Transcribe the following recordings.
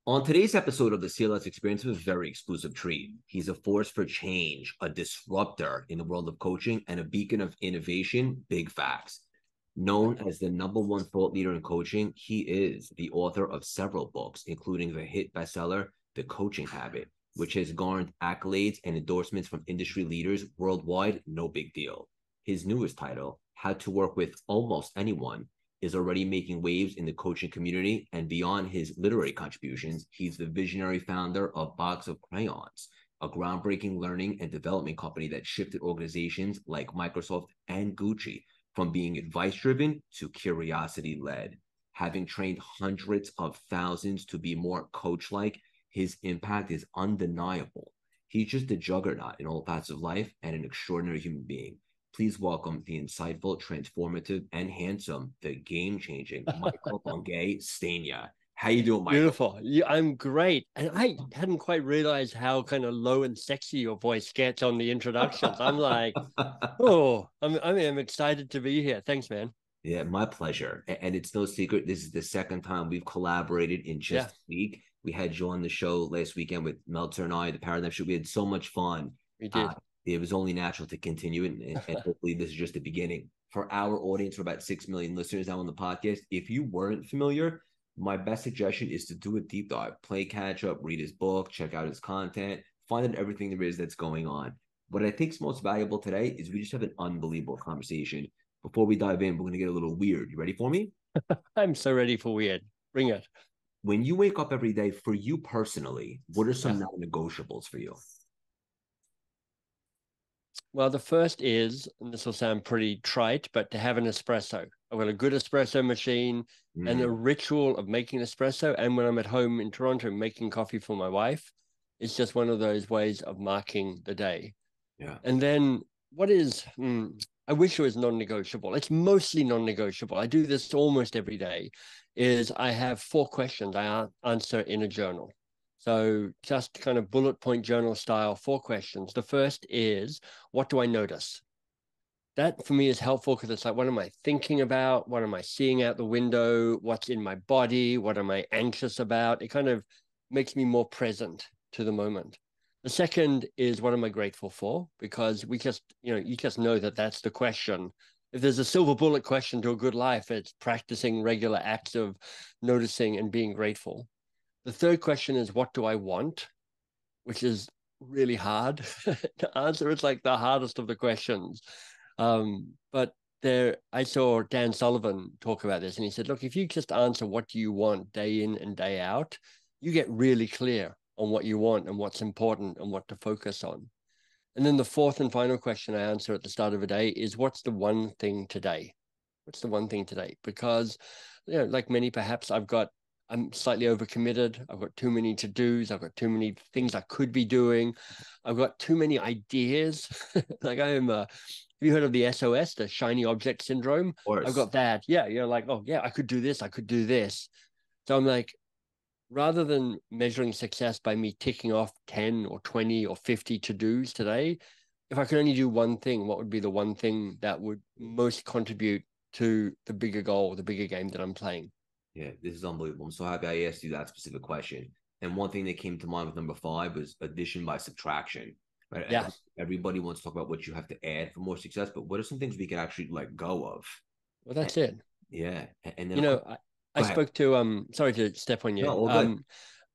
On today's episode of the CLS Experience, we have a very exclusive treat. He's a force for change, a disruptor in the world of coaching, and a beacon of innovation, big facts. Known as the #1 thought leader in coaching, he is the author of several books, including the hit bestseller, The Coaching Habit, which has garnered accolades and endorsements from industry leaders worldwide, no big deal. His newest title, How to Work with Almost Anyone, is already making waves in the coaching community, and beyond his literary contributions, he's the visionary founder of Box of Crayons, a groundbreaking learning and development company that shifted organizations like Microsoft and Gucci from being advice-driven to curiosity-led. Having trained hundreds of thousands to be more coach-like, his impact is undeniable. He's just a juggernaut in all facets of life and an extraordinary human being. Please welcome the insightful, transformative, and handsome, the game-changing Michael Bungay Stanier. How you doing, Michael? Beautiful. Yeah, I'm great. And I hadn't quite realized how kind of low and sexy your voice gets on the introductions. I'm like, oh, I'm excited to be here. Thanks, man. Yeah, my pleasure. And it's no secret, this is the second time we've collaborated in Yeah, just a week. We had you on the show last weekend with Meltzer and I, the Paradigm Show. We had so much fun. we Uh, did. it was only natural to continue, and hopefully this is just the beginning. For our audience, for about 6 million listeners now on the podcast, if you weren't familiar, my best suggestion is to do a deep dive, play catch up, read his book, check out his content, find out everything there is that's going on. What I think is most valuable today is we just have an unbelievable conversation. Before we dive in, we're going to get a little weird. You ready for me? I'm so ready for weird. Bring it. When you wake up every day, for you personally, what are Yeah. some non-negotiables for you? Well, the first is, and this will sound pretty trite, but to have an espresso. I've got a good espresso machine and the Mm, ritual of making espresso. And when I'm at home in Toronto making coffee for my wife, it's just one of those ways of marking the day. yeah. And then what is, I wish it was non-negotiable. It's mostly non-negotiable. I do this almost every day, is I have 4 questions I answer in a journal. So just kind of bullet point journal style, 4 questions. The first is, what do I notice? That for me is helpful because it's like, what am I thinking about? What am I seeing out the window? What's in my body? What am I anxious about? It kind of makes me more present to the moment. The second is, what am I grateful for? Because we just, you just know that that's the question. If there's a silver bullet question to a good life, it's practicing regular acts of noticing and being grateful. The third question is, what do I want? Which is really hard to answer. It's like the hardest of the questions. But there, I saw Dan Sullivan talk about this, and he said, look, if you just answer what do you want day in and day out, you get really clear on what you want and what's important and what to focus on. And then the fourth and final question I answer at the start of a day is, what's the one thing today? What's the one thing today? Because, like many, perhaps I'm slightly overcommitted. I've got too many to dos. I've got too many things I could be doing. I've got too many ideas. Like have you heard of the SOS, the shiny object syndrome? Of I've course. got that. Yeah. You're like, oh, yeah, I could do this. I could do this. So I'm like, rather than measuring success by me ticking off 10 or 20 or 50 to dos today, if I could only do one thing, what would be the one thing that would most contribute to the bigger goal, the bigger game that I'm playing? Yeah, this is unbelievable. I'm so happy I asked you that specific question. And one thing that came to mind with number five was addition by subtraction. Right? Yeah. Everybody wants to talk about what you have to add for more success, but what are some things we can actually let go of? Well, And, that's it. yeah, and then You of course, know, I go ahead. spoke to sorry to step on No, you. all good.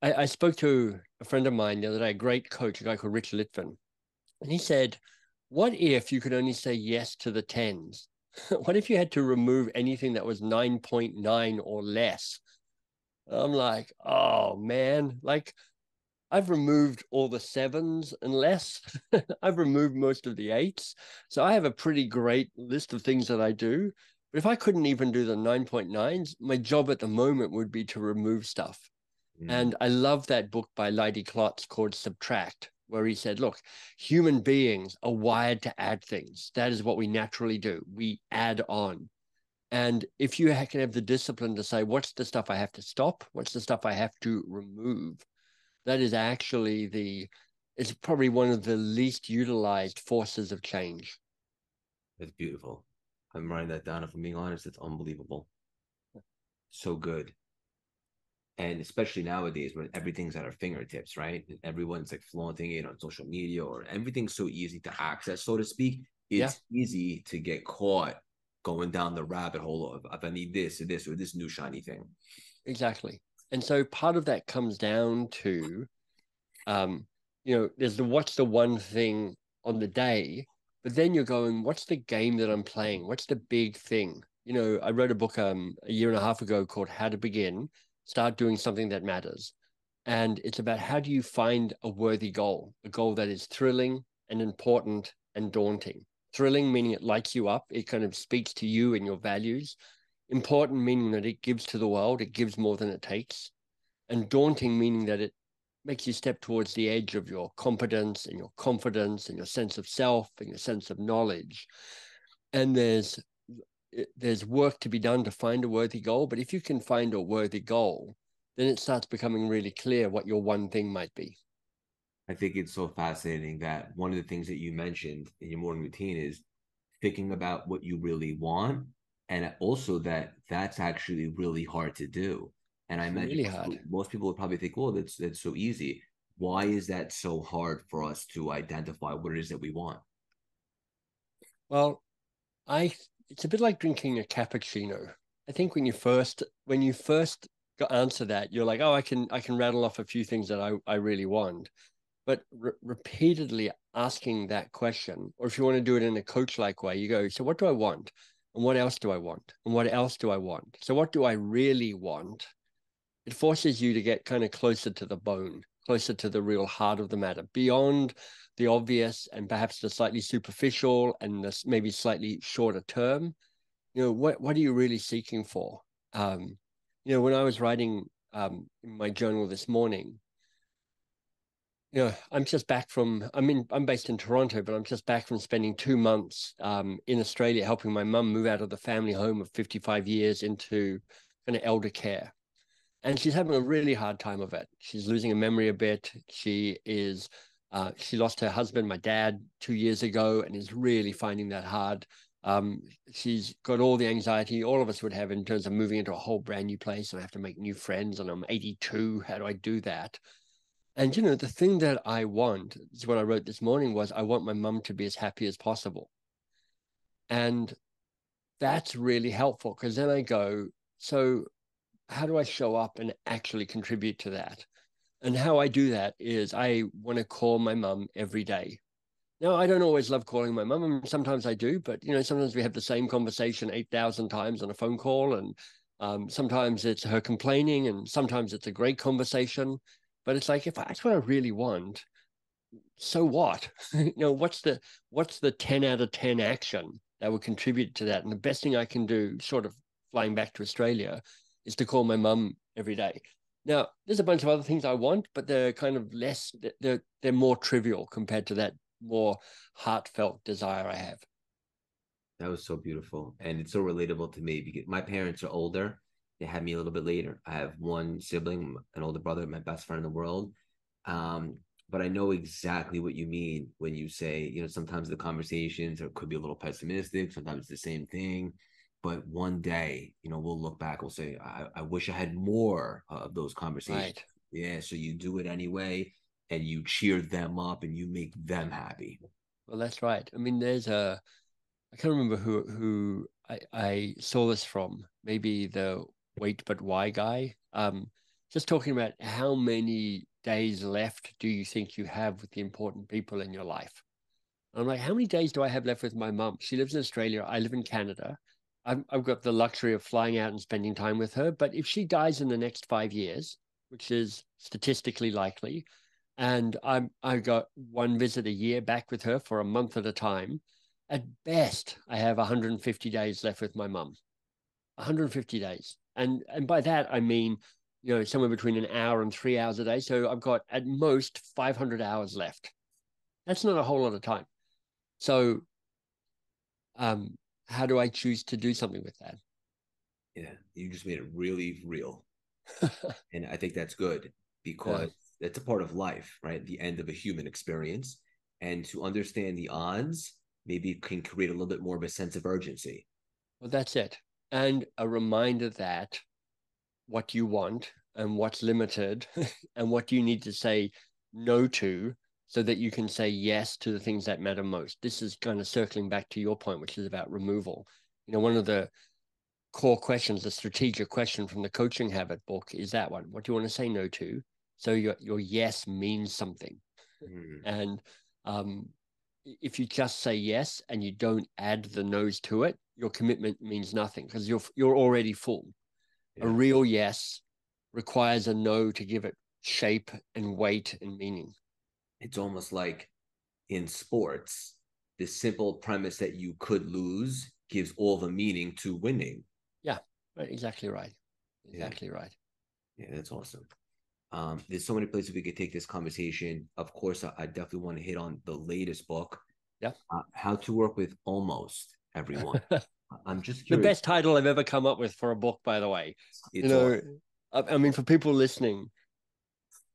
I spoke to a friend of mine the other day, a great coach, a guy called Rich Litvin, and he said, what if you could only say yes to the tens? What if you had to remove anything that was 9.9 or less? I'm like, oh man, like I've removed all the sevens and less. I've removed most of the eights. So I have a pretty great list of things that I do. But if I couldn't even do the 9.9s, my job at the moment would be to remove stuff. Mm, And I love that book by Leidy Klotz called Subtract, where he said, look, human beings are wired to add things. That is what we naturally do. We add on. And if you can have the discipline to say, what's the stuff I have to stop? What's the stuff I have to remove? That is actually it's probably one of the least utilized forces of change. that's beautiful. I'm writing that down. If I'm being honest, it's unbelievable. So good. And especially nowadays when everything's at our fingertips, right? And everyone's like flaunting it on social media, or everything's so easy to access, so to speak. Yeah, It's easy to get caught going down the rabbit hole of if I need this or this or this new shiny thing. exactly. And so part of that comes down to, um, there's the what's the one thing on the day, but then you're going, what's the game that I'm playing? What's the big thing? I wrote a book a year and a half ago called How to Begin, Start Doing Something That Matters. And it's about how do you find a worthy goal, a goal that is thrilling and important and daunting. Thrilling, meaning it lights you up, it kind of speaks to you and your values. Important, meaning that it gives to the world, it gives more than it takes. And daunting, meaning that it makes you step towards the edge of your competence and your confidence and your sense of self and your sense of knowledge. And there's work to be done to find a worthy goal. But if you can find a worthy goal, then it starts becoming really clear what your one thing might be. I think it's so fascinating that one of the things that you mentioned in your morning routine is thinking about what you really want, and also that that's actually really hard to do. And I It's imagine really hard. most people would probably think, well, that's so easy. Why is that so hard for us to identify what it is that we want? Well, I it's a bit like drinking a cappuccino. I think when you first answer that, you're like, oh, I can rattle off a few things that I really want. But repeatedly asking that question, or if you want to do it in a coach-like way, you go, so what do I want? And what else do I want? And what else do I want? So what do I really want? It forces you to get kind of closer to the bone, closer to the real heart of the matter, beyond the obvious and perhaps the slightly superficial and the maybe slightly shorter term. What are you really seeking for? When I was writing in my journal this morning, I'm just back from, I'm based in Toronto, but I'm just back from spending 2 months in Australia helping my mum move out of the family home of 55 years into kind of elder care. And she's having a really hard time of it. She's losing her memory a bit. She lost her husband, my dad, 2 years ago, and is really finding that hard. She's got all the anxiety all of us would have in terms of moving into a whole brand new place, and I have to make new friends, and I'm 82. How do I do that? And the thing that I want is what I wrote this morning was I want my mum to be as happy as possible. And that's really helpful because then I go, so how do I show up and actually contribute to that? And how I do that is I want to call my mum every day. Now, I don't always love calling my mum. I mean, sometimes I do, but sometimes we have the same conversation 8,000 times on a phone call, and sometimes it's her complaining, and sometimes it's a great conversation. But it's like if that's what I really want, so what? What's the 10 out of 10 action that would contribute to that? And the best thing I can do, short of flying back to Australia, is to call my mum every day. Now, there's a bunch of other things I want, but they're kind of less, they're more trivial compared to that more heartfelt desire I have. That was so beautiful. And it's so relatable to me because my parents are older. They had me a little bit later. I have one sibling, an older brother, my best friend in the world. But I know exactly what you mean when you say, sometimes the conversations could be a little pessimistic. Sometimes it's the same thing. But one day, we'll look back, we'll say, I wish I had more of those conversations. Right. Yeah. So you do it anyway, and you cheer them up and you make them happy. Well, that's right. I mean, I can't remember who I saw this from. Maybe the Wait But Why guy. Just talking about how many days left do you think you have with the important people in your life? And I'm like, how many days do I have left with my mum? She lives in Australia. I live in Canada. I've got the luxury of flying out and spending time with her. But if she dies in the next 5 years, which is statistically likely, and I got one visit a year back with her for a month at a time. At best, I have 150 days left with my mum. 150 days, and by that I mean somewhere between an hour and 3 hours a day. So I've got at most 500 hours left. That's not a whole lot of time. So how do I choose to do something with that? Yeah. You just made it really real. And I think that's good Yeah, because that's a part of life, right? The end of a human experience. And to understand the odds, maybe it can create a little bit more of a sense of urgency. well, that's it. And a reminder that what you want, and what's limited and what do you need to say no to so that you can say yes to the things that matter most. This is kind of circling back to your point, which is about removal. One of the core questions, the strategic question from the Coaching Habit book is that one. What do you want to say no to? So your yes means something. And if you just say yes and you don't add the no's to it, your commitment means nothing because you're already full. A real yes requires a no to give it shape and weight and meaning. It's almost like in sports, the simple premise that you could lose gives all the meaning to winning. Yeah, right, exactly right. Exactly right. Yeah, that's awesome. There's so many places we could take this conversation. Of course, I definitely want to hit on the latest book. Yeah. How to Work with Almost Everyone. I'm just The curious. best title I've ever come up with for a book, by the way. It's awesome. I mean, for people listening,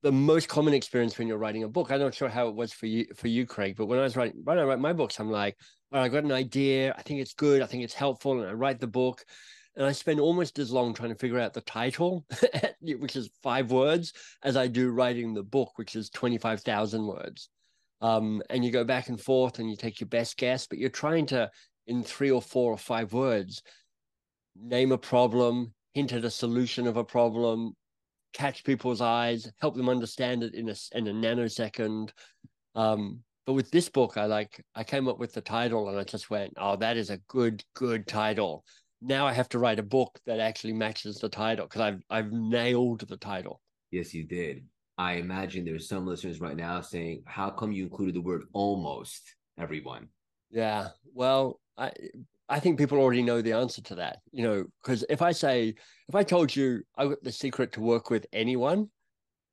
the most common experience when you're writing a book, I'm not sure how it was for you, Craig, but when I write my books, I'm like, all right, I got an idea. I think it's good. I think it's helpful. And I write the book and I spend almost as long trying to figure out the title, which is 5 words, as I do writing the book, which is 25,000 words. And you go back and forth and you take your best guess, but you're trying to, in 3 or 4 or 5 words, name a problem, hint at a solution of a problem, catch people's eyes, help them understand it in a nanosecond. But with this book, I came up with the title and I just went, oh, that is a good title. Now I have to write a book that actually matches the title because I've nailed the title. Yes, you did. I imagine there's some listeners right now saying, how come you included the word almost everyone? Yeah. Well, I think people already know the answer to that, because if I told you I got the secret to work with anyone,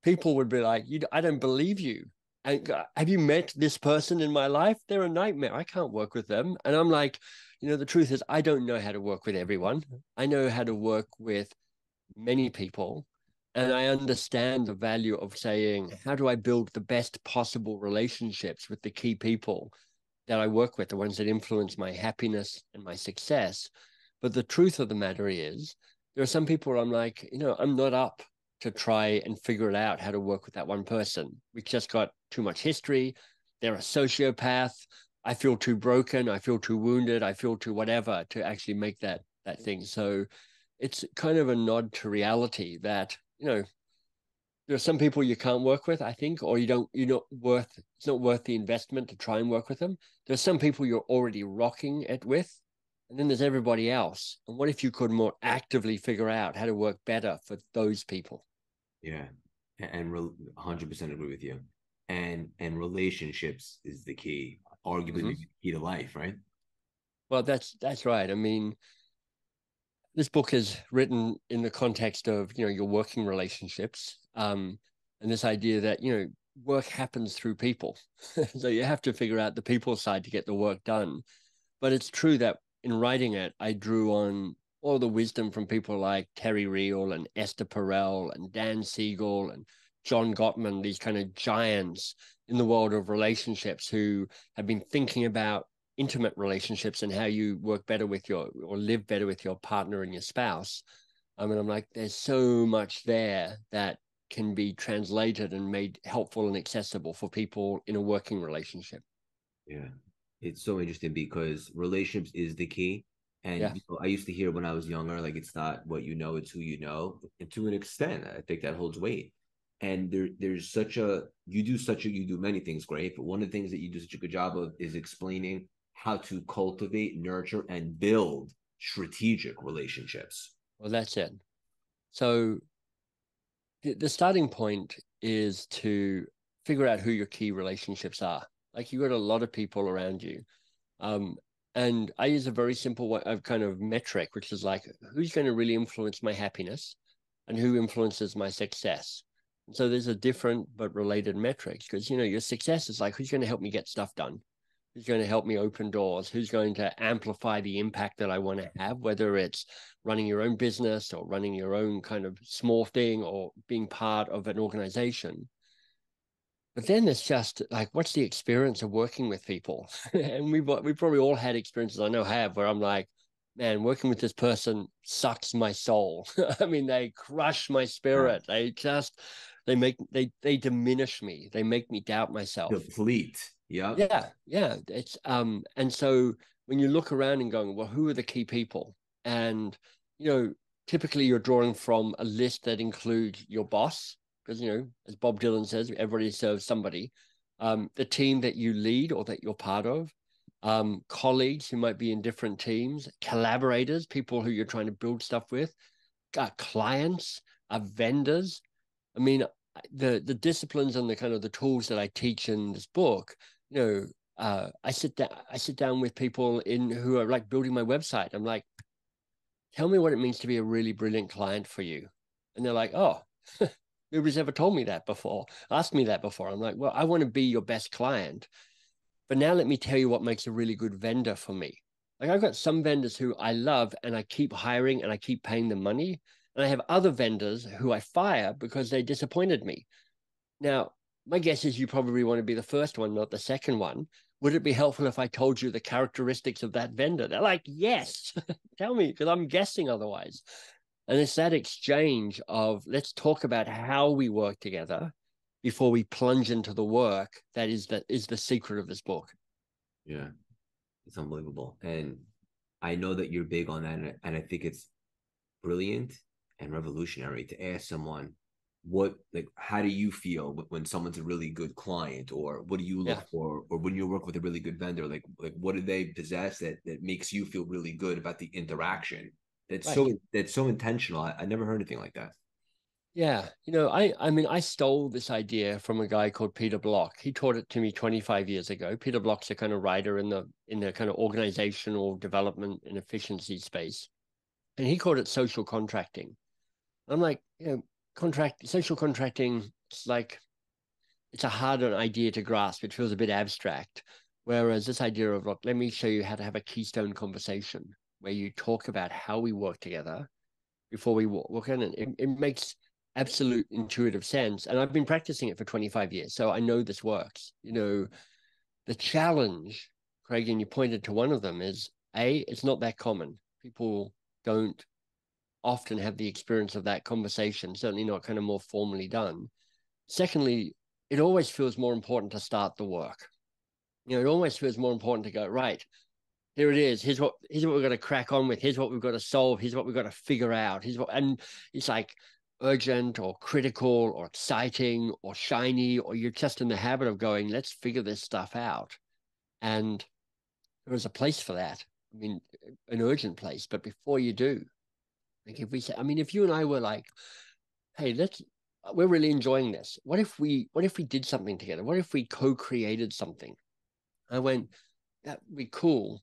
people would be like, I don't believe you. And have you met this person in my life? They're a nightmare. I can't work with them. And I'm like, the truth is I don't know how to work with everyone. I know how to work with many people. And I understand the value of saying, how do I build the best possible relationships with the key people that I work with, the ones that influence my happiness and my success? But the truth of the matter is, there are some people where I'm like, I'm not up to try and figure it out how to work with that one person. We've just got too much history. They're a sociopath. I feel too broken. I feel too wounded. I feel too whatever to actually make that thing. So it's kind of a nod to reality that, there are some people you can't work with, I think, or it's not worth the investment to try and work with them. There's some people you're already rocking it with, and then there's everybody else. And what if you could more actively figure out how to work better for those people? Yeah, and 100% agree with you. And relationships is the key, arguably maybe the key to life, right? Well, that's right. I mean, this book is written in the context of your working relationships, and this idea that work happens through people, so you have to figure out the people side to get the work done. But it's true that in writing it, I drew on all the wisdom from people like Terry Real and Esther Perel and Dan Siegel and John Gottman, these kind of giants in the world of relationships who have been thinking about intimate relationships and how you work better with or live better with your partner and your spouse. I mean, I'm like, there's so much there that can be translated and made helpful and accessible for people in a working relationship. Yeah. It's so interesting because relationships is the key. And I used to hear when I was younger, like it's not what you know, it's who you know. And to an extent, I think that holds weight. And there's you do many things great, but one of the things that you do such a good job of is explaining how to cultivate, nurture, and build strategic relationships. Well, that's it. So the starting point is to figure out who your key relationships are. Like you got a lot of people around you. And I use a very simple way of kind of metric, which is like, who's going to really influence my happiness and who influences my success? And so there's a different but related metrics because, your success is like, who's going to help me get stuff done? Who's going to help me open doors? Who's going to amplify the impact that I want to have, whether it's running your own business or running your own kind of small thing or being part of an organization. But then it's just like, what's the experience of working with people? And we've probably all had experiences, I know have, where I'm like, man, working with this person sucks my soul. I mean, they crush my Yeah. spirit. They diminish me. They make me doubt myself. Deplete. Yep. Yeah. It's and so when you look around and going, well, who are the key people? And typically you're drawing from a list that includes your boss, because as Bob Dylan says, everybody serves somebody. The team that you lead or that you're part of, colleagues who might be in different teams, collaborators, people who you're trying to build stuff with, clients, vendors. I mean, the disciplines and the kind of the tools that I teach in this book, I sit down with people who are like building my website. I'm like, tell me what it means to be a really brilliant client for you. And they're like, oh, nobody's ever told me that before, asked me that before. I'm like, well, I want to be your best client. But now let me tell you what makes a really good vendor for me. Like I've got some vendors who I love and I keep hiring and I keep paying them money. And I have other vendors who I fire because they disappointed me. Now, my guess is you probably want to be the first one, not the second one. Would it be helpful if I told you the characteristics of that vendor? They're like, yes, tell me, because I'm guessing otherwise. And it's that exchange of let's talk about how we work together before we plunge into the work that is the secret of this book. Yeah. It's unbelievable. And I know that you're big on that. And I think it's brilliant and revolutionary to ask someone, how do you feel when someone's a really good client, or what do you look for, or when you work with a really good vendor, like what do they possess that makes you feel really good about the interaction? That's so intentional. I never heard anything like that. Yeah, I mean, I stole this idea from a guy called Peter Block. He taught it to me 25 years ago. Peter Block's a kind of writer in the kind of organizational development and efficiency space, and he called it social contracting. I'm like, social contracting. It's a harder idea to grasp. It feels a bit abstract. Whereas this idea of, look, let me show you how to have a keystone conversation where you talk about how we work together before we walk in. And it makes absolute intuitive sense. And I've been practicing it for 25 years. So I know this works. The challenge, Craig, and you pointed to one of them, is it's not that common. People don't often have the experience of that conversation, certainly not kind of more formally done. Secondly, it always feels more important to start the work. It always feels more important to go, right, here it is. Here's what we're going to crack on with. Here's what we've got to solve. Here's what we've got to figure out. And it's like urgent or critical or exciting or shiny, or you're just in the habit of going, let's figure this stuff out. And there is a place for that. I mean, an urgent place. But before you do, like if you and I were like, hey, we're really enjoying this. What if we did something together? What if we co-created something? I went, that'd be cool.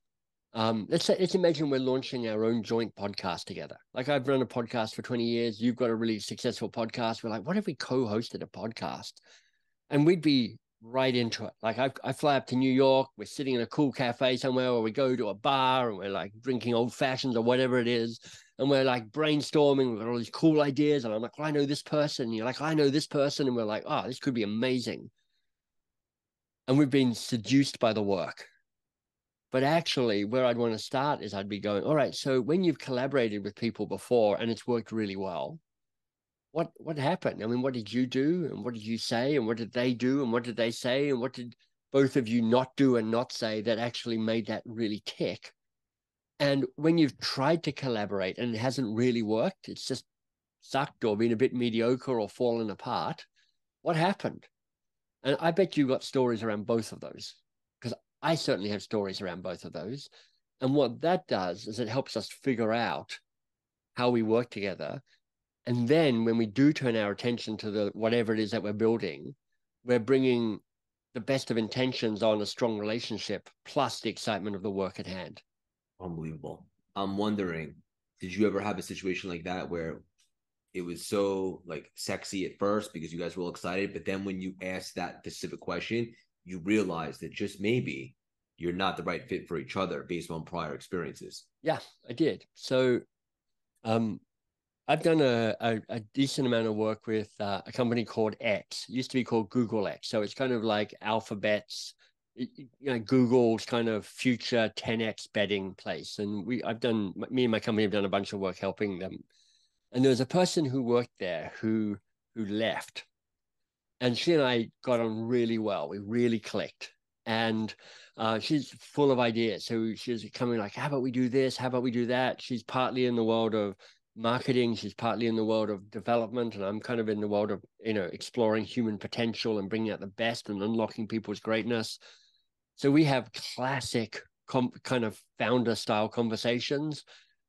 Let's imagine we're launching our own joint podcast together. Like I've run a podcast for 20 years. You've got a really successful podcast. We're like, what if we co-hosted a podcast? And we'd be right into it. Like I fly up to New York. We're sitting in a cool cafe somewhere, or we go to a bar and we're like drinking old fashions or whatever it is. And we're like brainstorming. We've got all these cool ideas. And I'm like, well, I know this person. And you're like, I know this person. And we're like, oh, this could be amazing. And we've been seduced by the work. But actually, where I'd want to start is I'd be going, all right, so when you've collaborated with people before and it's worked really well, what happened? I mean, what did you do? And what did you say? And what did they do? And what did they say? And what did both of you not do and not say that actually made that really tick? And when you've tried to collaborate and it hasn't really worked, it's just sucked or been a bit mediocre or fallen apart, what happened? And I bet you got stories around both of those, because I certainly have stories around both of those. And what that does is it helps us figure out how we work together. And then when we do turn our attention to whatever it is that we're building, we're bringing the best of intentions on a strong relationship, plus the excitement of the work at hand. Unbelievable. I'm wondering, did you ever have a situation like that where it was so like sexy at first because you guys were all excited, but then when you asked that specific question, you realize that just maybe you're not the right fit for each other based on prior experiences? Yeah, I did. So I've done a decent amount of work with a company called X. It used to be called Google X. So it's kind of like Alphabet's Google's kind of future 10x betting place. And me and my company have done a bunch of work helping them. And there was a person who worked there who left. And she and I got on really well. We really clicked. And she's full of ideas. So she's coming like, how about we do this? How about we do that? She's partly in the world of marketing. She's partly in the world of development. And I'm kind of in the world of, exploring human potential and bringing out the best and unlocking people's greatness. So we have classic kind of founder style conversations,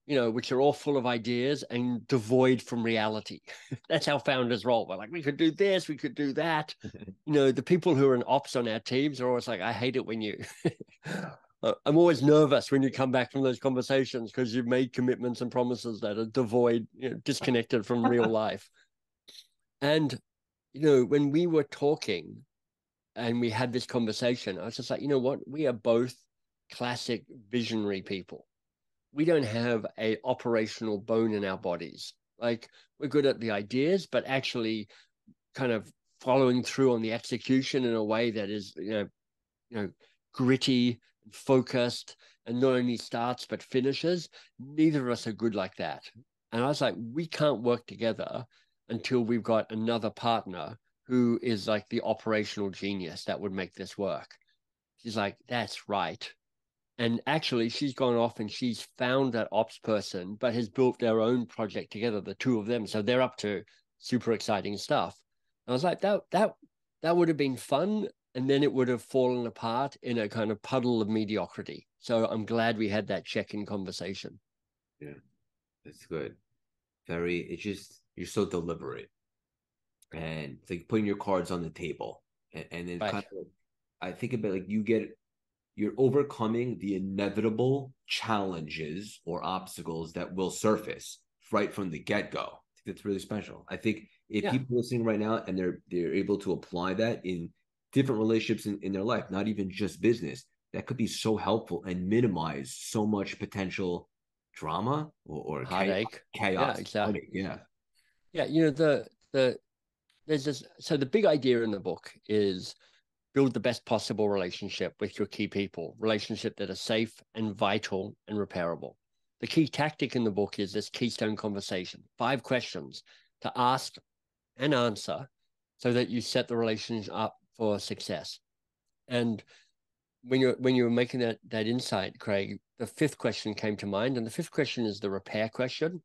which are all full of ideas and devoid from reality. That's how founders roll. We're like, we could do this, we could do that. The people who are in ops on our teams are always like, I hate it when you, I'm always nervous when you come back from those conversations because you've made commitments and promises that are devoid, disconnected from real life. And, when we were talking and we had this conversation, I was just like, you know what? We are both classic visionary people. We don't have a operational bone in our bodies. Like, we're good at the ideas, but actually kind of following through on the execution in a way that is, gritty, focused, and not only starts but finishes. Neither of us are good like that. And I was like, we can't work together until we've got another partner who is like the operational genius that would make this work. She's like, that's right. And actually, she's gone off and she's found that ops person, but has built their own project together, the two of them. So they're up to super exciting stuff. And I was like, that would have been fun. And then it would have fallen apart in a kind of puddle of mediocrity. So I'm glad we had that check-in conversation. Yeah, that's good. It's just, you're so deliberate. And it's like putting your cards on the table. And then Right. kind of, I think about like you're overcoming the inevitable challenges or obstacles that will surface right from the get-go. I think that's really special. I think if people listening right now and they're able to apply that in different relationships in their life, not even just business, that could be so helppful and minimize so much potential drama or Heartache. chaos. Yeah, exactly. Yeah. Yeah, there's this. So the big idea in the book is build the best possible relationship with your key people, relationship that are safe and vital and repairable. The key tactic in the book is this keystone conversation, 5 questions to ask and answer so that you set the relationship up for success. And when you're making that insight, Craig, the 5th question came to mind. And the 5th question is the repair question.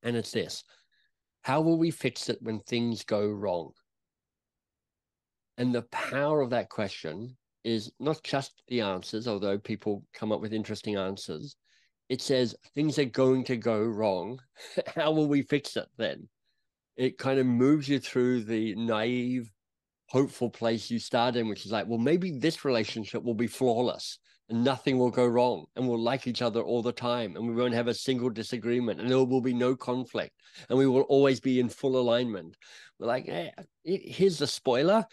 And it's this: how will we fix it when things go wrong? And the power of that question is not just the answers, although people come up with interesting answers. It says things are going to go wrong. How will we fix it then? It kind of moves you through the naive, hopeful place you start in, which is like, well, maybe this relationship will be flawless and nothing will go wrong and we'll like each other all the time and we won't have a single disagreement and there will be no conflict and we will always be in full alignment. We're like, here's the spoiler.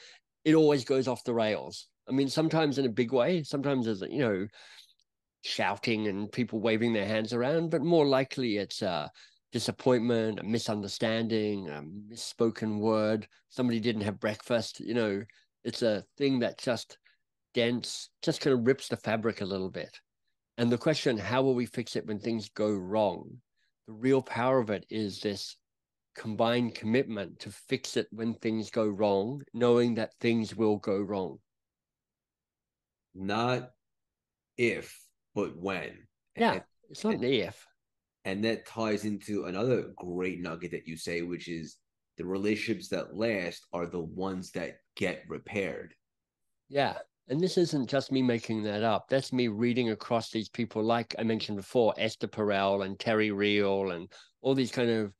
It always goes off the rails. I mean, sometimes in a big way, sometimes there's, shouting and people waving their hands around, but more likely it's disappointment, a misunderstanding, a misspoken word, somebody didn't have breakfast. It's a thing that just dents, just kind of rips the fabric a little bit. And the question, how will we fix it when things go wrong? The real power of it is this combined commitment to fix it when things go wrong, knowing that things will go wrong. Not if, but when. Yeah, it's not an if. And that ties into another great nugget that you say, which is the relationships that last are the ones that get repaired. Yeah. And this isn't just me making that up. That's me reading across these people, like I mentioned before, Esther Perel and Terry Real and all these kind of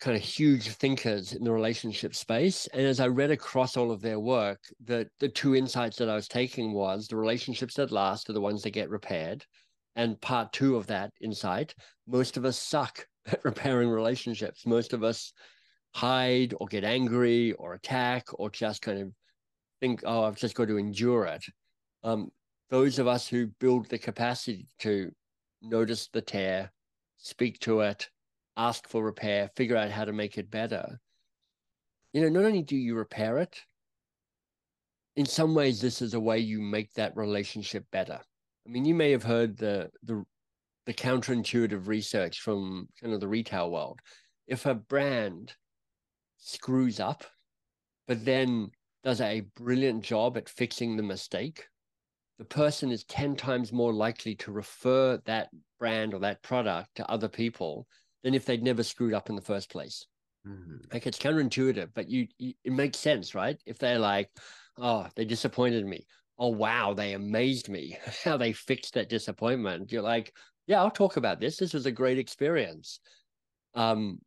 huge thinkers in the relationship space. And as I read across all of their work, the 2 insights that I was taking was the relationships that last are the ones that get repaired. And part 2 of that insight, most of us suck at repairing relationships. Most of us hide or get angry or attack or just kind of think, oh, I've just got to endure it. Those of us who build the capacity to notice the tear, speak to it, ask for repair, figure out how to make it better. Not only do you repair it, in some ways, this is a way you make that relationship better. I mean, you may have heard the counterintuitive research from kind of the retail world. If a brand screws up, but then does a brilliant job at fixing the mistake, the person is 10 times more likely to refer that brand or that product to other people than if they'd never screwed up in the first place. Like, it's counterintuitive, but it makes sense, right? If they're like, oh, they disappointed me. Oh, wow, they amazed me. How they fixed that disappointment. You're like, yeah, I'll talk about this. This was a great experience. Um,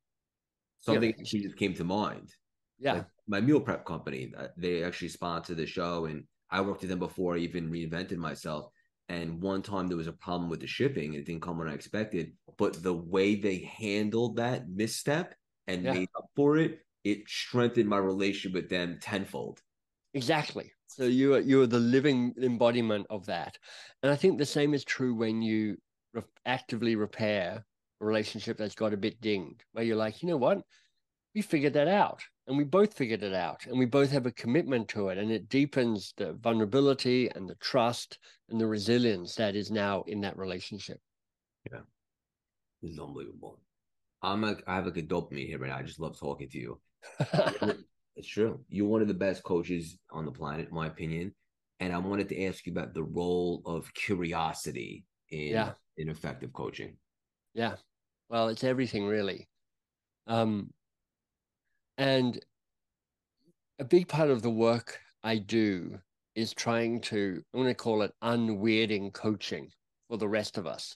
you know, Something actually just came to mind. yeah, Like my meal prep company, they actually sponsor the show, and I worked with them before I even reinvented myself. And one time there was a problem with the shipping, and it didn't come when I expected. But the way they handled that misstep and yeah, made up for it, it strengthened my relationship with them tenfold. exactly. So you are the living embodiment of that. And I think the same is true when you actively repair a relationship that's got a bit dinged, where you're like, you know what? We figured that out, and we both figured it out, and we both have a commitment to it, and it deepens the vulnerability and the trust and the resilience that is now in that relationship. Yeah, it's unbelievable. I have like a dopamine here right now. I just love talking to you. It's true. You're one of the best coaches on the planet, in my opinion. And I wanted to ask you about the role of curiosity Yeah, in effective coaching. yeah. Well, it's everything really. Um, and a big part of the work I do is trying to, I'm going to call it unweirding coaching for the rest of us.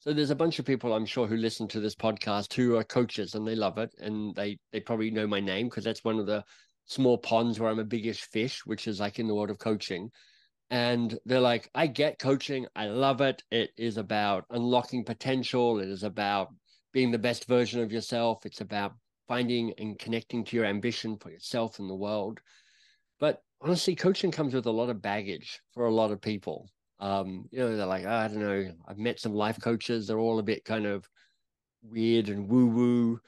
So there's a bunch of people I'm sure who listen to this podcast who are coaches and they love it, and they probably know my name because that's one of the small ponds where I'm a biggish fish, which is like in the world of coaching. And they're like, I get coaching, I love it. It is about unlocking potential. It is about being the best version of yourself. It's about finding and connecting to your ambition for yourself and the world. But honestly, coaching comes with a lot of baggage for a lot of people. They're like, oh, I don't know. I've met some life coaches. They're all a bit kind of weird and woo woo.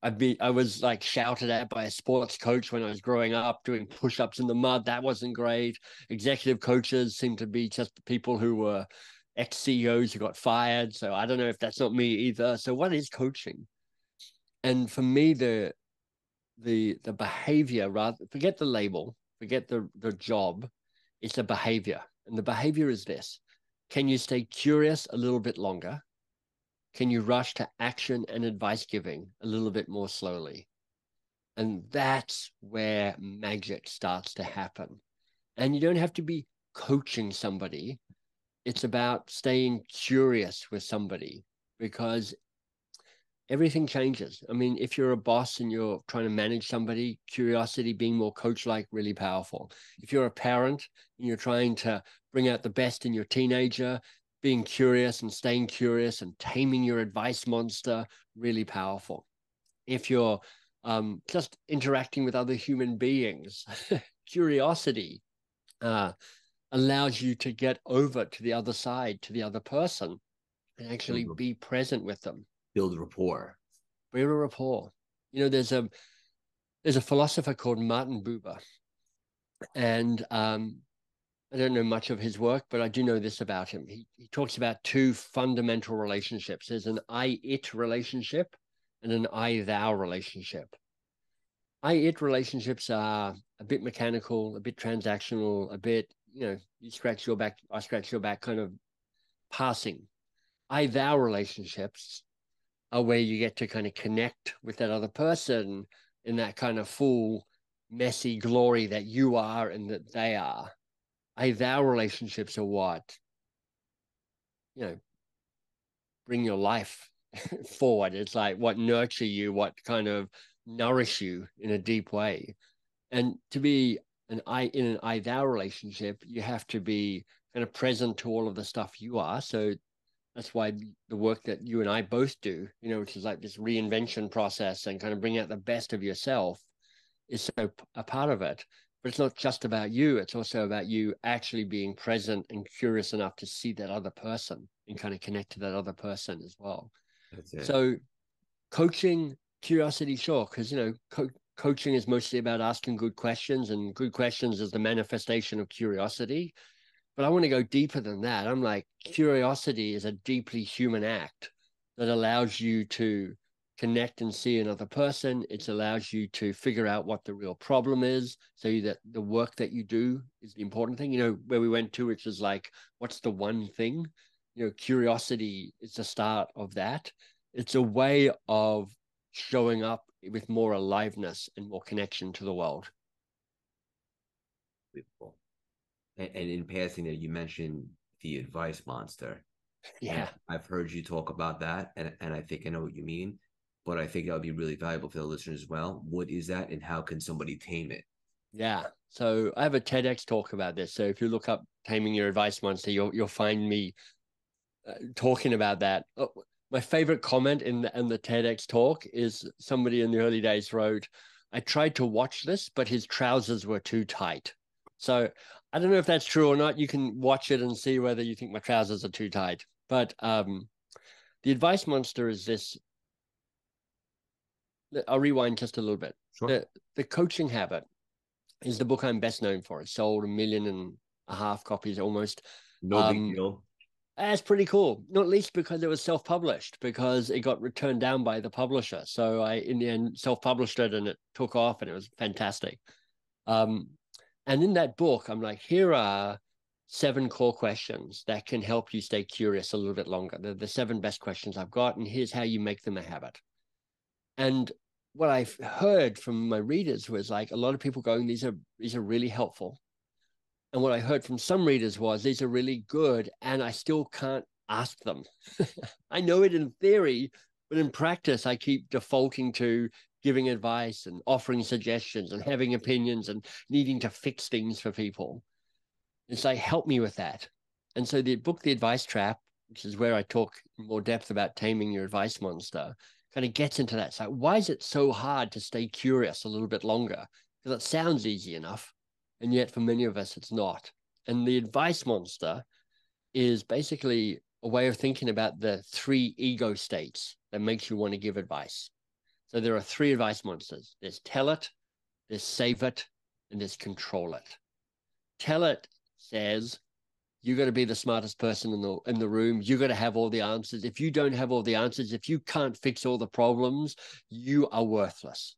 I was like shouted at by a sports coach when I was growing up doing push-ups in the mud. That wasn't great. Executive coaches seem to be just people who were ex-CEOs who got fired. So I don't know if that's not me either. So what is coaching? And for me, the behavior, rather forget the label, forget the job, it's a behavior. And the behavior is this: can you stay curious a little bit longer? Can you rush to action and advice giving a little bit more slowly? And that's where magic starts to happen. And you don't have to be coaching somebody. It's about staying curious with somebody, because everything changes. I mean, if you're a boss and you're trying to manage somebody, curiosity, being more coach-like, really powerful. If you're a parent and you're trying to bring out the best in your teenager, being curious and staying curious and taming your advice monster, really powerful. If you're just interacting with other human beings, curiosity uh, allows you to get over to the other side, to the other person, and actually Build, be present with them. build rapport. Build a rapport. You know, there's a philosopher called Martin Buber, and I don't know much of his work, but I do know this about him. He talks about two fundamental relationships. There's an I-it relationship and an I-thou relationship. I-it relationships are a bit mechanical, a bit transactional, a bit, you scratch your back, I scratch your back, kind of passing. I-thou relationships are where you get to kind of connect with that other person in that kind of full, messy glory that you are and that they are. I-thou relationships are what, bring your life forward. It's like what nurture you, what kind of nourish you in a deep way. And to be in an I-thou relationship, you have to be kind of present to all of the stuff you are. So that's why the work that you and I both do, which is like this reinvention process and kind of bring out the best of yourself, is so a part of it. But it's not just about you. It's also about you actually being present and curious enough to see that other person and kind of connect to that other person as well. That's it. So coaching, curiosity, sure, because, coaching is mostly about asking good questions, and good questions is the manifestation of curiosity. But I want to go deeper than that. I'm like, curiosity is a deeply human act that allows you to connect and see another person. It allows you to figure out what the real problem is, so that the work that you do is the important thing. You know, where we went to, which is like, what's the one thing? You know, curiosity is the start of that. It's a way of showing up with more aliveness and more connection to the world. Beautiful. And in passing there, you mentioned the advice monster. Yeah. And I've heard you talk about that, and I think I know what you mean, but I think that would be really valuable for the listeners as well. What is that, and how can somebody tame it? Yeah. So I have a TEDx talk about this. So if you look up Taming Your Advice Monster, you'll find me talking about that. Oh, my favorite comment in the TEDx talk is somebody in the early days wrote, "I tried to watch this, but his trousers were too tight." So I don't know if that's true or not. You can watch it and see whether you think my trousers are too tight. But the advice monster is this. I'll rewind just a little bit. Sure. The coaching habit is the book I'm best known for. It sold 1.5 million copies almost. No big deal. That's pretty cool, not least because it was self-published, because it got turned down by the publisher. So I, in the end, self-published it, and it took off, and it was fantastic. And in that book, I'm like, here are 7 core questions that can help you stay curious a little bit longer. They're the 7 best questions I've got, and here's how you make them a habit. And what I've heard from my readers was like a lot of people going, these are really helpful. And what I heard from some readers was, these are really good, and I still can't ask them. I know it in theory, but in practice, I keep defaulting to giving advice and offering suggestions and having opinions and needing to fix things for people. It's like, help me with that. And so the book, The Advice Trap, which is where I talk in more depth about taming your advice monster, kind of gets into that. So why is it so hard to stay curious a little bit longer? Because it sounds easy enough. And yet for many of us, it's not. And the advice monster is basically a way of thinking about the 3 ego states that makes you want to give advice. So there are 3 advice monsters. There's tell it, there's save it, and there's control it. Tell it says, you got to be the smartest person in the room. You got to have all the answers. If you don't have all the answers, if you can't fix all the problems, you are worthless.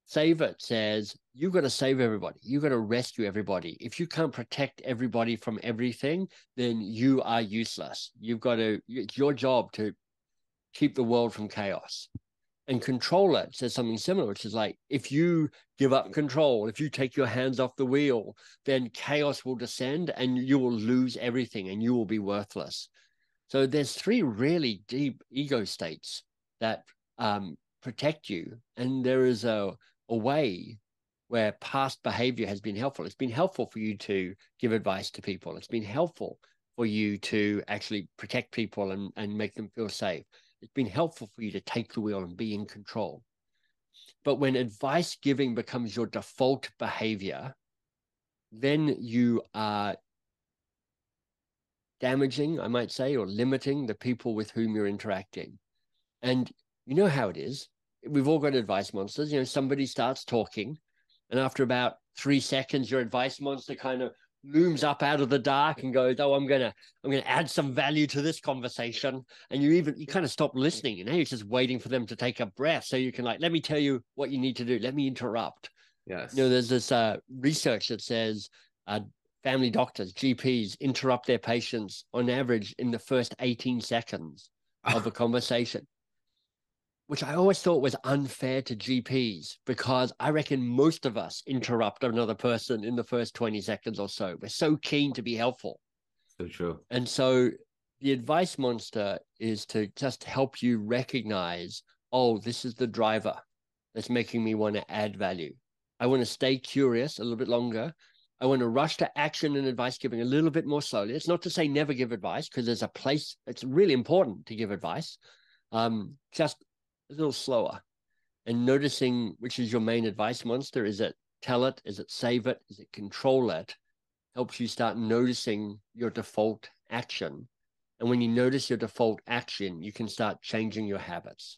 Save it says, you got to save everybody. You got to rescue everybody. If you can't protect everybody from everything, then you are useless. It's your job to keep the world from chaos. And control it says something similar, which is like, if you give up control, if you take your hands off the wheel, then chaos will descend and you will lose everything and you will be worthless. So there's 3 really deep ego states that protect you. And there is a way where past behavior has been helpful. It's been helpful for you to give advice to people. It's been helpful for you to actually protect people and make them feel safe. It's been helpful for you to take the wheel and be in control. But when advice giving becomes your default behavior, then you are damaging, I might say, or limiting the people with whom you're interacting. And you know how it is. We've all got advice monsters. You know, somebody starts talking, and after about 3 seconds, your advice monster kind of looms up out of the dark and goes, "Oh, I'm gonna add some value to this conversation." And you kind of stop listening, and now you're just waiting for them to take a breath so you can, like, let me tell you what you need to do. Let me interrupt. Yes. You know, there's this research that says family doctors, GPs, interrupt their patients on average in the first 18 seconds of a conversation, which I always thought was unfair to GPs, because I reckon most of us interrupt another person in the first 20 seconds or so. We're so keen to be helpful. So true. And so the advice monster is to just help you recognize, oh, this is the driver that's making me want to add value. I want to stay curious a little bit longer. I want to rush to action and advice giving a little bit more slowly. It's not to say never give advice, because there's a place, it's really important to give advice. Just a little slower, and noticing which is your main advice monster. Is it tell it? Is it save it? Is it control it? Helps you start noticing your default action. And when you notice your default action, you can start changing your habits.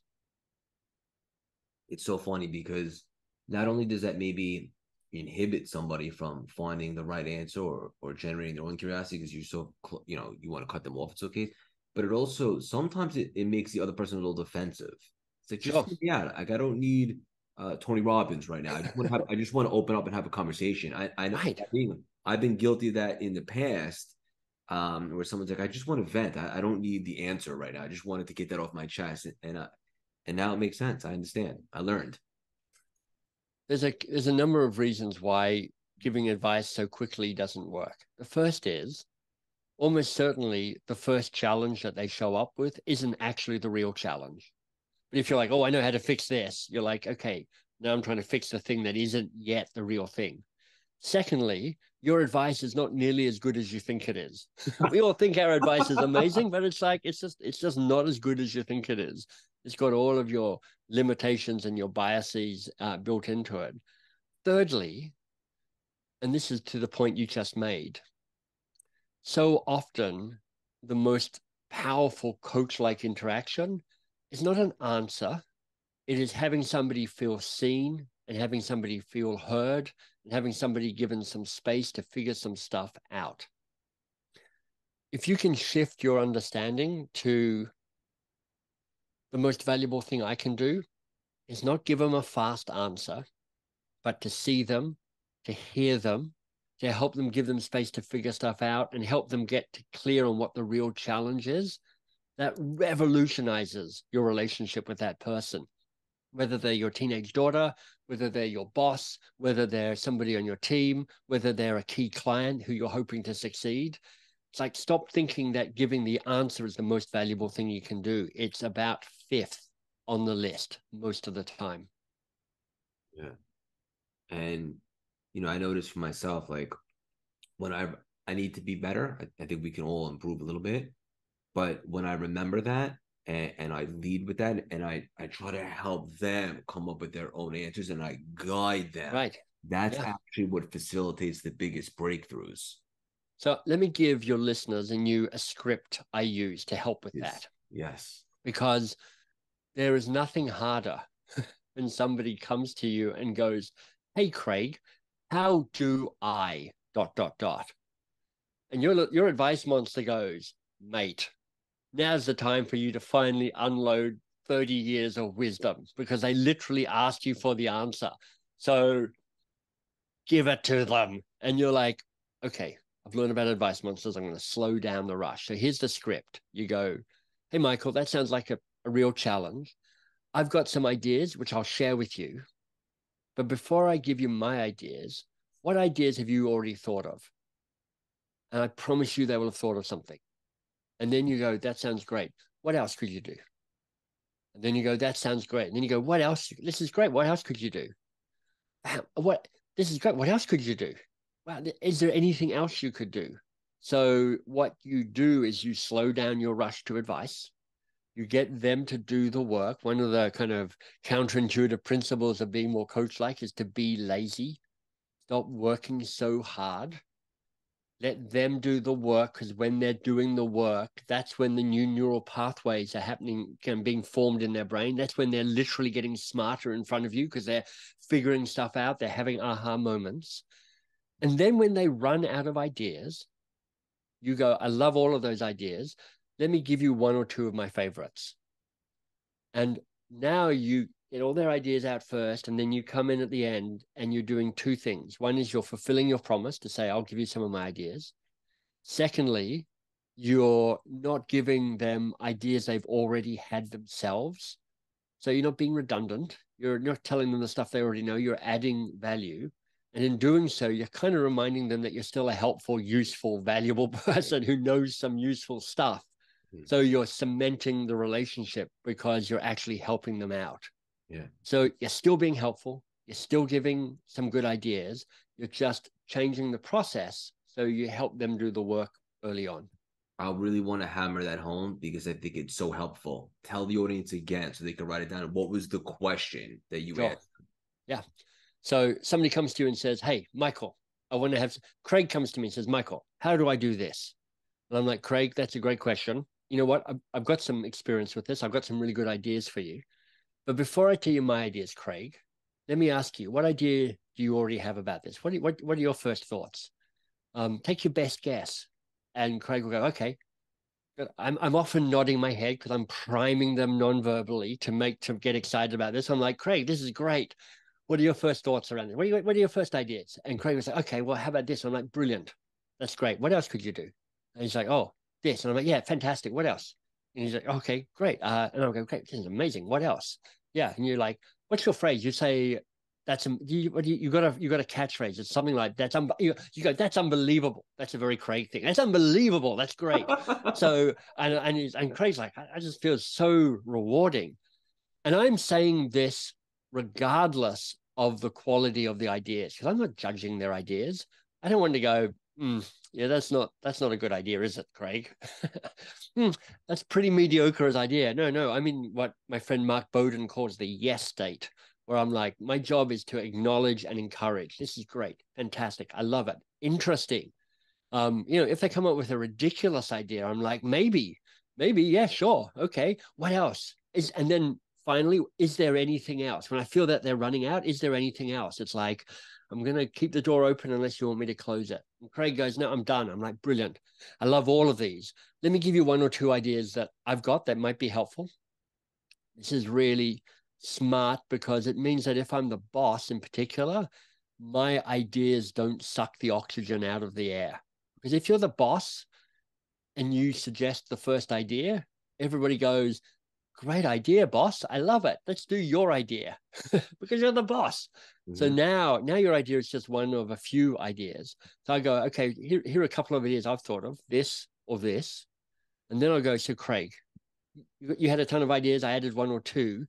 it's so funny because not only does that maybe inhibit somebody from finding the right answer or generating their own curiosity because you're so you want to cut them off, it's okay, but it also sometimes it makes the other person a little defensive. It's like, just Sure. hear me out. Like, I don't need Tony Robbins right now. I just want to open up and have a conversation. I know Right. I've been guilty of that in the past, where someone's like, I just want to vent. I don't need the answer right now. I just wanted to get that off my chest, and now it makes sense. I understand. I learned. There's a number of reasons why giving advice so quickly doesn't work. The first is almost certainly the first challenge that they show up with isn't actually the real challenge. But if you're like, oh, I know how to fix this, you're like, okay, now I'm trying to fix the thing that isn't yet the real thing. Secondly, your advice is not nearly as good as you think it is. We all think our advice is amazing, but it's just not as good as you think it is. It's got all of your limitations and your biases built into it. Thirdly, and this is to the point you just made, so often the most powerful coach-like interaction is not an answer. It is having somebody feel seen and having somebody feel heard and having somebody given some space to figure some stuff out. If you can shift your understanding to the most valuable thing I can do is not give them a fast answer, but to see them, to hear them, to help them, give them space to figure stuff out and help them get clear on what the real challenge is, that revolutionizes your relationship with that person. Whether they're your teenage daughter, whether they're your boss, whether they're somebody on your team, whether they're a key client who you're hoping to succeed. It's like, stop thinking that giving the answer is the most valuable thing you can do. It's about fifth on the list most of the time. Yeah. And I noticed for myself, like, when I need to be better, I think we can all improve a little bit. But when I remember that and I lead with that and I try to help them come up with their own answers and I guide them, Right. that's Yeah. actually what facilitates the biggest breakthroughs. So let me give your listeners and you a script I use to help with Yes. that, Yes. because there is nothing harder when somebody comes to you and goes, hey, Craig, how do I ... And your advice monster goes, mate, now's the time for you to finally unload 30 years of wisdom, because they literally asked you for the answer. So give it to them. And you're like, okay, I've learned about advice monsters. I'm going to slow down the rush. So here's the script. You go, hey, Michael, that sounds like a real challenge. I've got some ideas, which I'll share with you. But before I give you my ideas, what ideas have you already thought of? And I promise you they will have thought of something. And then you go, that sounds great. What else could you do? And then you go, that sounds great. And then you go, what else? This is great. What else could you do? What? This is great. What else could you do? Well, is there anything else you could do? So what you do is you slow down your rush to advice. You get them to do the work. One of the kind of counterintuitive principles of being more coach-like is to be lazy. Stop working so hard. Let them do the work, because when they're doing the work, that's when the new neural pathways are happening and being formed in their brain. That's when they're literally getting smarter in front of you because they're figuring stuff out. They're having aha moments. And then when they run out of ideas, you go, I love all of those ideas. Let me give you one or two of my favorites. And now you get all their ideas out first, and then you come in at the end and you're doing two things. One is you're fulfilling your promise to say, I'll give you some of my ideas. Secondly, you're not giving them ideas they've already had themselves. So you're not being redundant. You're not telling them the stuff they already know. You're adding value. And in doing so, you're kind of reminding them that you're still a helpful, useful, valuable person who knows some useful stuff. So you're cementing the relationship because you're actually helping them out. Yeah. So you're still being helpful. You're still giving some good ideas. You're just changing the process so you help them do the work early on. I really want to hammer that home because I think it's so helpful. Tell the audience again so they can write it down. What was the question that you Sure. asked? Yeah. So somebody comes to you and says, hey, Michael, I want to have, Craig comes to me and says, Michael, how do I do this? And I'm like, Craig, that's a great question. You know what? I've got some experience with this. I've got some really good ideas for you. But before I tell you my ideas, Craig, let me ask you, what idea do you already have about this? What are your first thoughts? Take your best guess. And Craig will go, okay. I'm often nodding my head because I'm priming them non-verbally to get excited about this. I'm like, Craig, this is great. What are your first thoughts around it? What are your first ideas? And Craig was like, okay, well, how about this? I'm like, brilliant. That's great. What else could you do? And he's like, oh, this. And I'm like, yeah, fantastic. What else? And he's like, okay, great. And I'll go, great. This is amazing. What else? Yeah. And you're like, what's your phrase? You say, you got a catchphrase. It's something like you go, that's unbelievable. That's a very Craig thing. That's unbelievable. That's great. So and Craig's like, I just feel so rewarding. And I'm saying this regardless of the quality of the ideas, because I'm not judging their ideas. I don't want to go, yeah, that's not a good idea, is it, Craig? That's pretty mediocre as idea. No. I mean what my friend Mark Bowden calls the yes state, where I'm like, my job is to acknowledge and encourage. This is great, fantastic. I love it. Interesting. If they come up with a ridiculous idea, I'm like, maybe, yeah, sure, okay. What else? And then finally, is there anything else? When I feel that they're running out, is there anything else? It's like, I'm going to keep the door open unless you want me to close it. And Craig goes, no, I'm done. I'm like, brilliant. I love all of these. Let me give you one or two ideas that I've got that might be helpful. This is really smart because it means that if I'm the boss in particular, my ideas don't suck the oxygen out of the air. Because if you're the boss and you suggest the first idea, everybody goes, great idea, boss. I love it. Let's do your idea because you're the boss. Mm-hmm. So now your idea is just one of a few ideas. So I go, okay, here are a couple of ideas I've thought of, this or this. And then I'll go, so Craig, you had a ton of ideas. I added one or two.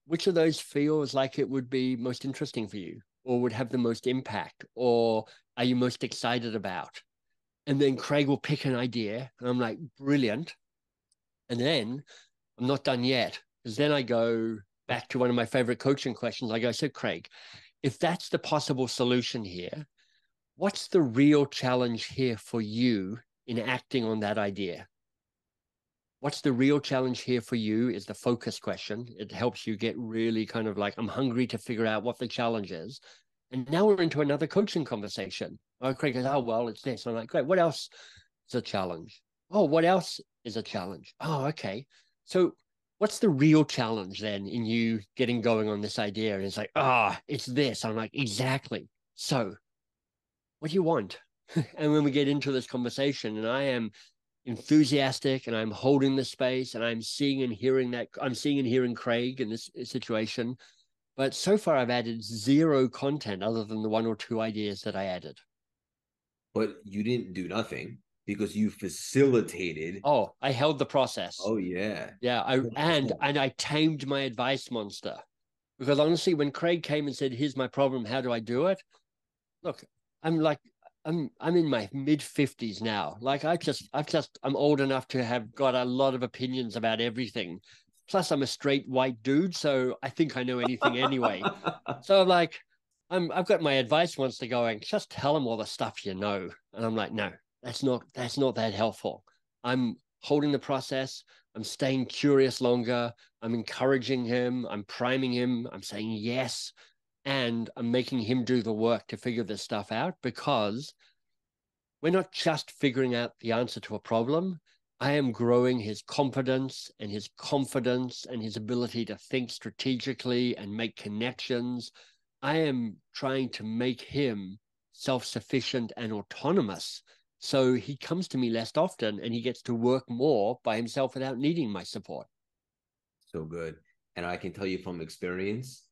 Which of those feels like it would be most interesting for you or would have the most impact or are you most excited about? And then Craig will pick an idea and I'm like, brilliant. And then I'm not done yet because then I go back to one of my favorite coaching questions. I go, so Craig, if that's the possible solution here, what's the real challenge here for you in acting on that idea? What's the real challenge here for you is the focus question. It helps you get really kind of like, I'm hungry to figure out what the challenge is. And now we're into another coaching conversation. Oh, Craig goes, oh, well, it's this. I'm like, great. What else is a challenge? Oh, what else is a challenge? Oh, okay. So what's the real challenge then in you getting going on this idea? And it's like, it's this. I'm like, exactly. So what do you want? And when we get into this conversation and I am enthusiastic and I'm holding the space and I'm seeing and hearing Craig in this situation. But so far I've added zero content other than the one or two ideas that I added. But you didn't do nothing because you facilitated. Oh, I held the process. Oh yeah. Yeah. I tamed my advice monster. Because honestly, when Craig came and said, here's my problem, how do I do it? Look, I'm in my mid-50s now. Like I'm old enough to have got a lot of opinions about everything. Plus I'm a straight white dude, so I think I know anything anyway. So I'm like, I've got my advice monster going, just tell him all the stuff you know. And I'm like, no, that's not that helpful. I'm holding the process. I'm staying curious longer. I'm encouraging him. I'm priming him. I'm saying yes. And I'm making him do the work to figure this stuff out because we're not just figuring out the answer to a problem. I am growing his confidence and his confidence and his ability to think strategically and make connections. I am trying to make him self-sufficient and autonomous. So he comes to me less often and he gets to work more by himself without needing my support. So good. And I can tell you from experience,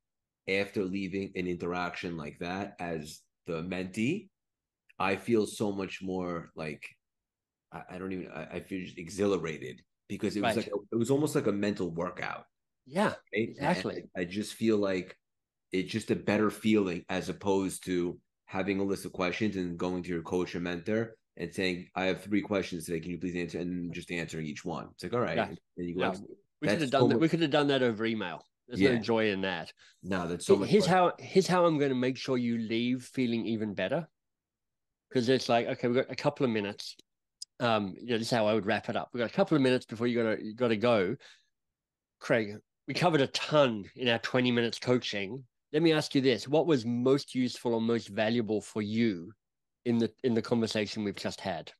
after leaving an interaction like that as the mentee, I feel so much more like I feel just exhilarated because it was like it was almost like a mental workout. Yeah, right? exactly. And I just feel like it's just a better feeling as opposed to having a list of questions and going to your coach or mentor and saying, I have 3 questions today. Can you please answer? And just answering each one. It's like, all right. Yeah. And you go, we could have done that. We could have done that over email. There's no joy in that. No, that's so much. Here's how I'm going to make sure you leave feeling even better. Because it's like, okay, we've got a couple of minutes. This is how I would wrap it up. We've got a couple of minutes before you got to go. Craig, we covered a ton in our 20 minutes coaching. Let me ask you this. What was most useful or most valuable for you in the conversation we've just had?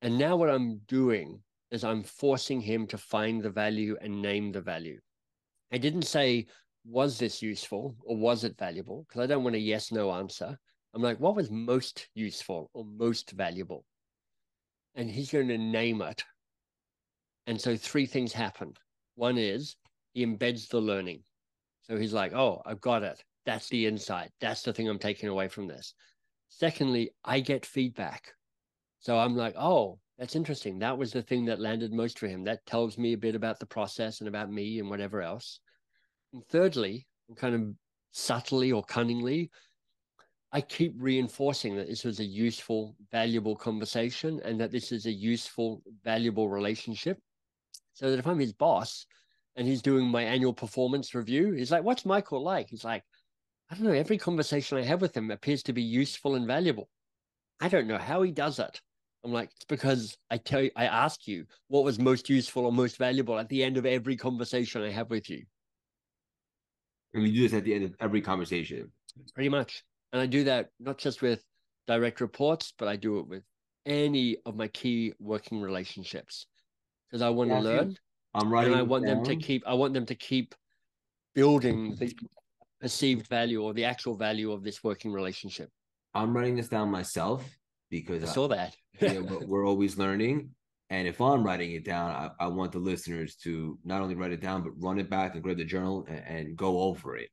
And now what I'm doing is I'm forcing him to find the value and name the value. I didn't say, was this useful or was it valuable? Because I don't want a yes, no answer. I'm like, what was most useful or most valuable? And he's going to name it. And so three things happen. One is he embeds the learning. So he's like, oh, I've got it. That's the insight. That's the thing I'm taking away from this. Secondly, I get feedback. So I'm like, oh, that's interesting. That was the thing that landed most for him. That tells me a bit about the process and about me and whatever else. And thirdly, kind of subtly or cunningly, I keep reinforcing that this was a useful, valuable conversation and that this is a useful, valuable relationship. So that if I'm his boss and he's doing my annual performance review, he's like, what's Michael like? He's like, I don't know. Every conversation I have with him appears to be useful and valuable. I don't know how he does it. I'm like, it's because I ask you what was most useful or most valuable at the end of every conversation I have with you. And we do this at the end of every conversation. Pretty much. And I do that not just with direct reports, but I do it with any of my key working relationships because I want to learn I'm and writing I this want them to down. keep building the perceived value or the actual value of this working relationship. I'm writing this down myself because I saw that. yeah, but we're always learning. And if I'm writing it down, I want the listeners to not only write it down, but run it back and grab the journal and go over it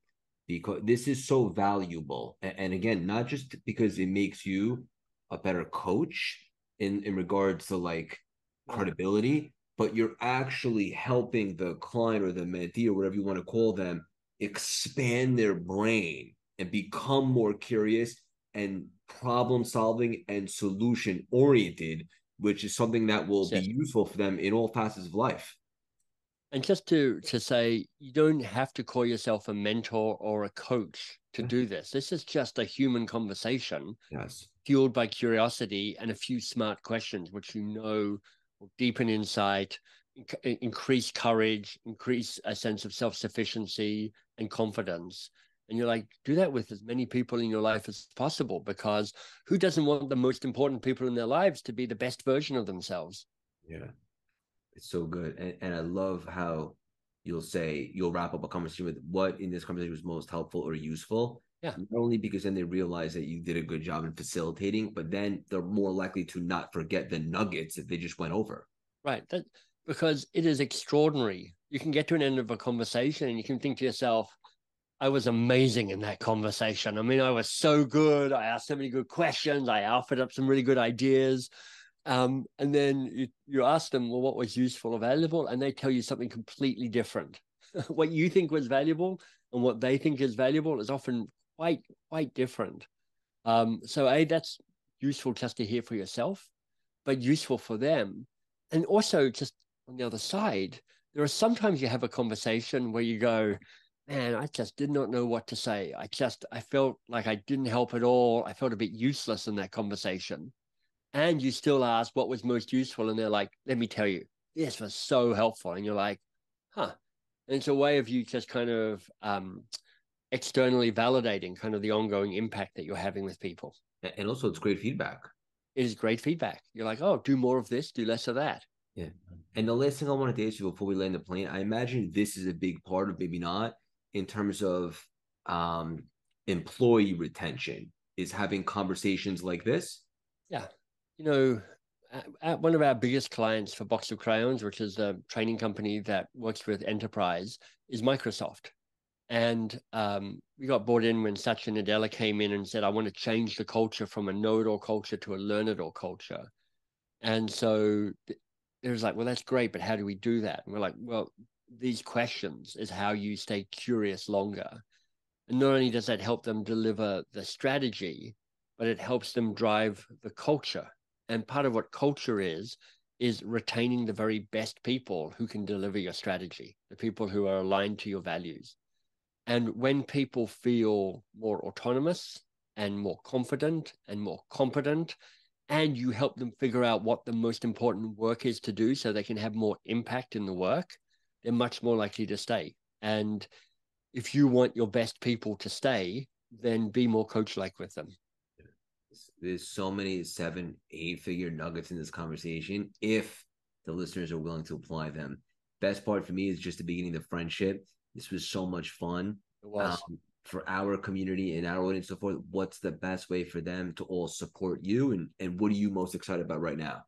because this is so valuable. And again, not just because it makes you a better coach in regards to like credibility, but you're actually helping the client or the mentee or whatever you want to call them expand their brain and become more curious and problem solving and solution oriented, which is something that will be useful for them in all facets of life. And just to say, you don't have to call yourself a mentor or a coach to do this. This is just a human conversation, yes, fueled by curiosity and a few smart questions, which will deepen insight, increase courage, increase a sense of self-sufficiency and confidence. And you're like, do that with as many people in your life as possible, because who doesn't want the most important people in their lives to be the best version of themselves? Yeah, it's so good. And I love how you'll wrap up a conversation with what in this conversation was most helpful or useful. Yeah. Not only because then they realize that you did a good job in facilitating, but then they're more likely to not forget the nuggets that they just went over. Right. Because it is extraordinary. You can get to an end of a conversation and you can think to yourself, I was amazing in that conversation. I mean, I was so good. I asked so many good questions. I offered up some really good ideas. And then you ask them, well, what was useful or valuable? And they tell you something completely different. What you think was valuable and what they think is valuable is often quite different. So that's useful just to hear for yourself, but useful for them. And also just on the other side, there are sometimes you have a conversation where you go, man, I just did not know what to say. I felt like I didn't help at all. I felt a bit useless in that conversation. And you still ask what was most useful. And they're like, let me tell you, this was so helpful. And you're like, huh. And it's a way of you just kind of externally validating kind of the ongoing impact that you're having with people. And also, it's great feedback. It is great feedback. You're like, oh, do more of this, do less of that. Yeah. And the last thing I wanted to ask you before we land the plane, I imagine this is a big part of, maybe not, in terms of um, employee retention, is having conversations like this. Yeah. You know, at one of our biggest clients for Box of Crayons, which is a training company that works with enterprise, is Microsoft. And we got brought in when Satya Nadella came in and said, I want to change the culture from a know-it-all culture to a learn-it-all culture. And so it was like, well, that's great, but how do we do that? And we're like, well, these questions is how you stay curious longer. And not only does that help them deliver the strategy, but it helps them drive the culture. And part of what culture is retaining the very best people who can deliver your strategy, the people who are aligned to your values. And when people feel more autonomous and more confident and more competent, and you help them figure out what the most important work is to do so they can have more impact in the work, they're much more likely to stay. And if you want your best people to stay, then be more coach-like with them. There's so many 7, 8-figure nuggets in this conversation if the listeners are willing to apply them. Best part for me is just the beginning of the friendship. This was so much fun. It was. For our community and our audience and so forth, what's the best way for them to all support you? And what are you most excited about right now?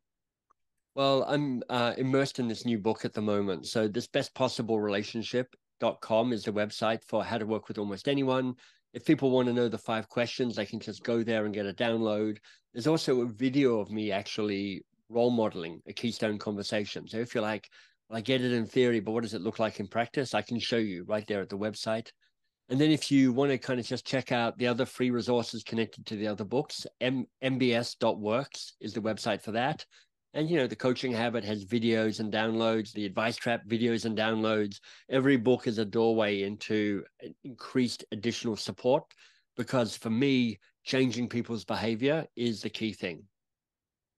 Well, I'm immersed in this new book at the moment. So this bestpossiblerelationship.com is the website for how to work with almost anyone. If people want to know the 5 questions, they can just go there and get a download. There's also a video of me actually role modeling a Keystone conversation. So if you're like, well, I get it in theory, but what does it look like in practice? I can show you right there at the website. And then if you want to kind of just check out the other free resources connected to the other books, mbs.works is the website for that. And, the Coaching Habit has videos and downloads, the Advice Trap videos and downloads. Every book is a doorway into increased additional support, because for me, changing people's behavior is the key thing.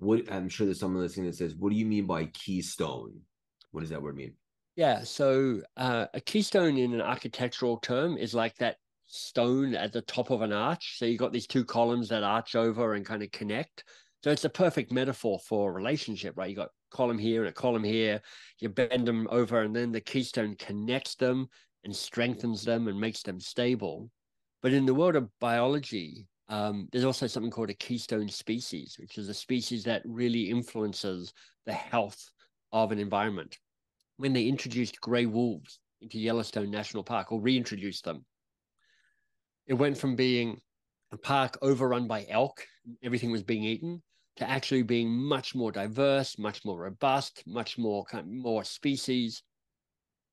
I'm sure there's someone listening that says, what do you mean by keystone? What does that word mean? Yeah, so a keystone in an architectural term is like that stone at the top of an arch. So you've got these 2 columns that arch over and kind of connect. So it's a perfect metaphor for a relationship, right? You got a column here and a column here. You bend them over, and then the keystone connects them and strengthens them and makes them stable. But in the world of biology, there's also something called a keystone species, which is a species that really influences the health of an environment. When they introduced gray wolves into Yellowstone National Park, or reintroduced them, it went from being a park overrun by elk, everything was being eaten, to actually being much more diverse, much more robust, much more more species.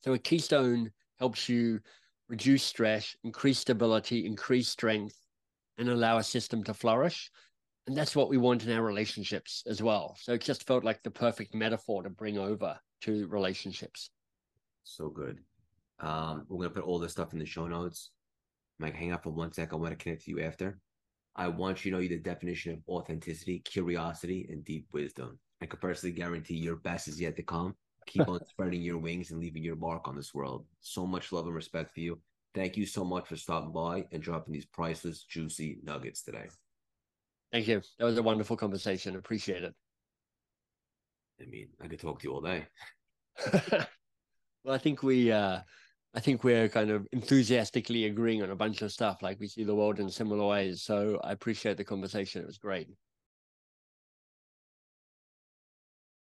So a keystone helps you reduce stress, increase stability, increase strength, and allow a system to flourish. And that's what we want in our relationships as well. So it just felt like the perfect metaphor to bring over to relationships. So good. We're going to put all this stuff in the show notes. Mike, hang out for 1 sec. I want to connect to you after. I want you to know the definition of authenticity, curiosity, and deep wisdom. I could personally guarantee your best is yet to come. Keep on spreading your wings and leaving your mark on this world. So much love and respect for you. Thank you so much for stopping by and dropping these priceless, juicy nuggets today. Thank you. That was a wonderful conversation. Appreciate it. I mean, I could talk to you all day. Well, I think we're kind of enthusiastically agreeing on a bunch of stuff. Like, we see the world in similar ways. So I appreciate the conversation. It was great.